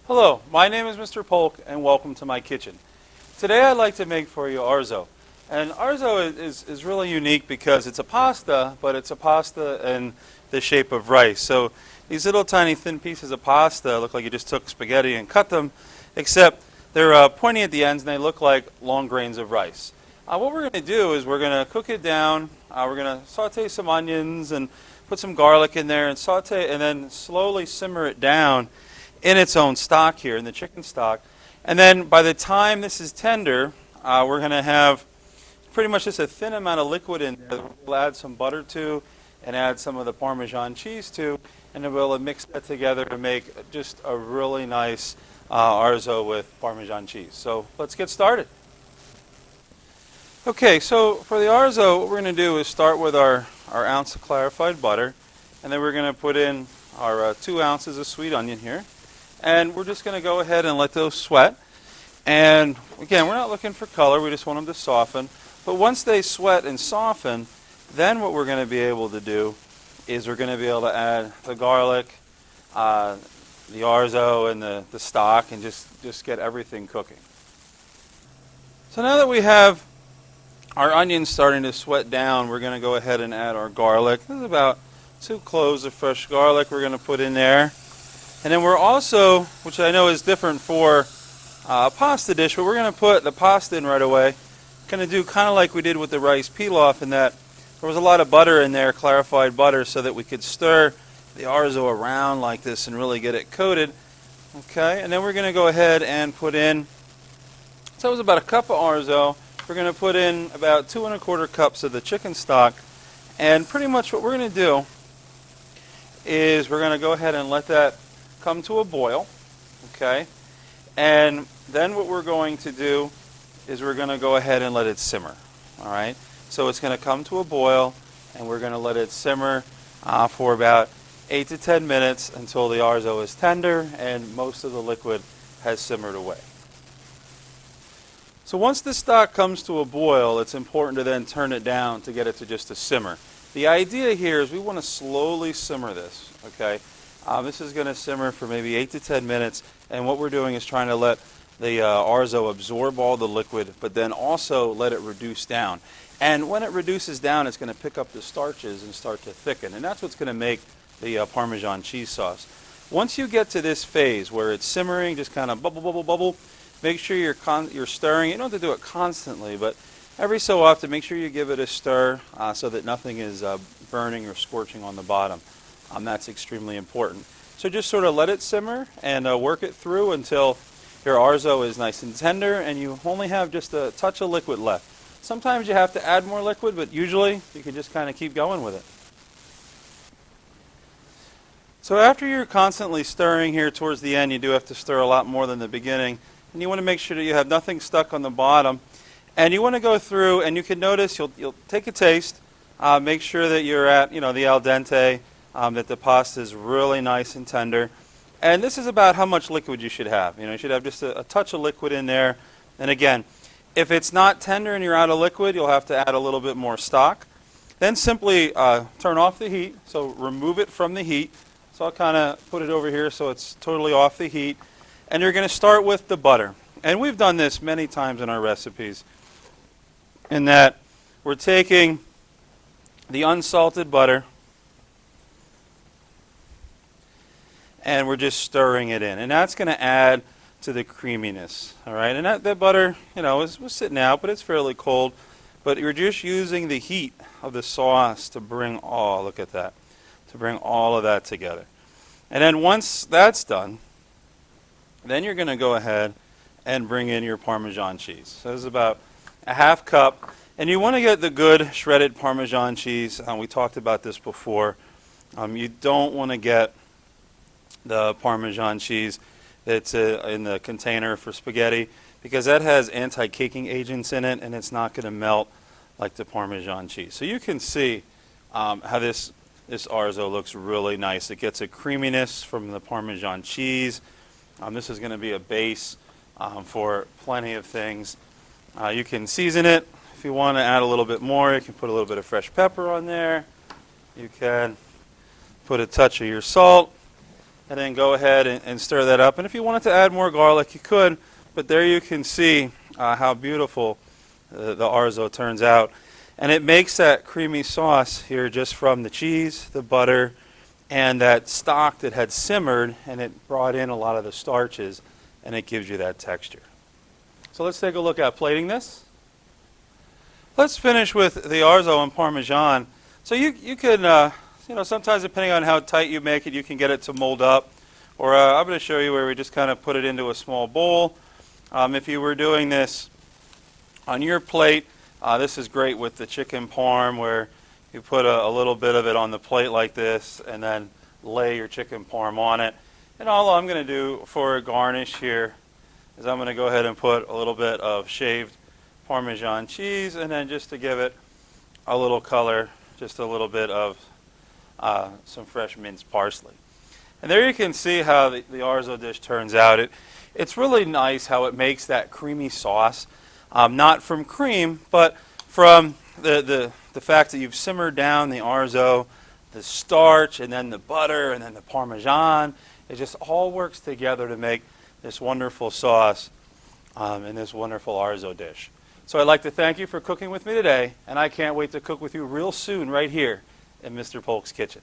Hello, my name is Mr. Polk and welcome to my kitchen. Today I'd like to make for you Orzo. And Orzo is really unique because it's a pasta, but it's a pasta in the shape of rice. So these little tiny thin pieces of pasta look like you just took spaghetti and cut them, except they're pointy at the ends and they look like long grains of rice. What we're going to do is we're going to cook it down. We're going to saute some onions and put some garlic in there and saute and then slowly simmer it down in its own stock here, in the chicken stock. And then by the time this is tender, we're going to have pretty much just a thin amount of liquid in there that we'll add some butter to and add some of the Parmesan cheese to, and then we'll mix that together to make just a really nice Orzo with Parmesan cheese. So let's get started. Okay, so for the Orzo, what we're going to do is start with our ounce of clarified butter, and then we're going to put in our 2 ounces of sweet onion here. And we're just going to go ahead and let those sweat. And again, we're not looking for color, we just want them to soften. But once they sweat and soften, then what we're going to be able to do is we're going to be able to add the garlic, the Orzo, and the stock, and just get everything cooking. So now that we have our onions starting to sweat down, we're going to go ahead and add our garlic. This is about 2 cloves of fresh garlic we're going to put in there. And then we're also, which I know is different for a pasta dish, but we're going to put the pasta in right away. Going to do kind of like we did with the rice pilaf, in that there was a lot of butter in there, clarified butter, so that we could stir the Orzo around like this and really get it coated. Okay, and then we're going to go ahead and put in, so it was about a cup of Orzo. We're going to put in about 2 1/4 cups of the chicken stock. And pretty much what we're going to do is we're going to go ahead and let that come to a boil, okay? And then what we're going to do is we're going to go ahead and let it simmer, all right? So it's going to come to a boil, and we're going to let it simmer for about 8 to 10 minutes until the Orzo is tender and most of the liquid has simmered away. So once the stock comes to a boil, it's important to then turn it down to get it to just a simmer. The idea here is we want to slowly simmer this, okay? This is going to simmer for maybe 8 to 10 minutes, and what we're doing is trying to let the Orzo absorb all the liquid, but then also let it reduce down. And when it reduces down, it's going to pick up the starches and start to thicken, and that's what's going to make the Parmesan cheese sauce. Once you get to this phase where it's simmering, just kind of bubble, bubble, bubble, make sure you're stirring. You don't have to do it constantly, but every so often, make sure you give it a stir so that nothing is burning or scorching on the bottom. That's extremely important. So just sort of let it simmer and work it through until your Orzo is nice and tender and you only have just a touch of liquid left. Sometimes you have to add more liquid, but usually you can just kind of keep going with it. So after you're constantly stirring here towards the end, you do have to stir a lot more than the beginning. And you want to make sure that you have nothing stuck on the bottom. And you want to go through, and you can notice, you'll take a taste, make sure that you're at, the al dente, that the pasta is really nice and tender. And this is about how much liquid you should have. You should have just a touch of liquid in there. And again, if it's not tender and you're out of liquid, you'll have to add a little bit more stock. Then simply turn off the heat, so remove it from the heat. So I'll kind of put it over here so it's totally off the heat. And you're going to start with the butter. And we've done this many times in our recipes, in that we're taking the unsalted butter and we're just stirring it in. And that's going to add to the creaminess, all right? And that butter, was sitting out, but it's fairly cold. But you're just using the heat of the sauce to bring look at that, to bring all of that together. And then once that's done, then you're going to go ahead and bring in your Parmesan cheese. So this is about a half cup. And you want to get the good shredded Parmesan cheese. We talked about this before. You don't want to get the Parmesan cheese that's in the container for spaghetti, because that has anti-caking agents in it, and it's not going to melt like the Parmesan cheese. So you can see how this Orzo looks really nice. It gets a creaminess from the Parmesan cheese. This is going to be a base for plenty of things. You can season it. If you want to add a little bit more, you can put a little bit of fresh pepper on there. You can put a touch of your salt. and then go ahead and stir that up. And if you wanted to add more garlic, you could, but there you can see how beautiful the orzo turns out. And it makes that creamy sauce here just from the cheese, the butter, and that stock that had simmered, and it brought in a lot of the starches, and it gives you that texture. So let's take a look at plating this. Let's finish with the orzo and Parmesan. So you can, sometimes depending on how tight you make it, you can get it to mold up. Or I'm going to show you where we just kind of put it into a small bowl. If you were doing this on your plate, this is great with the chicken parm, where you put a little bit of it on the plate like this and then lay your chicken parm on it. And all I'm going to do for a garnish here is I'm going to go ahead and put a little bit of shaved Parmesan cheese, and then just to give it a little color, just a little bit of some fresh minced parsley. And there you can see how the orzo dish turns out. It's really nice how it makes that creamy sauce, not from cream, but from the fact that you've simmered down the orzo, the starch, and then the butter, and then the Parmesan. It just all works together to make this wonderful sauce in this wonderful orzo dish. So I'd like to thank you for cooking with me today, and I can't wait to cook with you real soon right here in Mr. Polk's kitchen.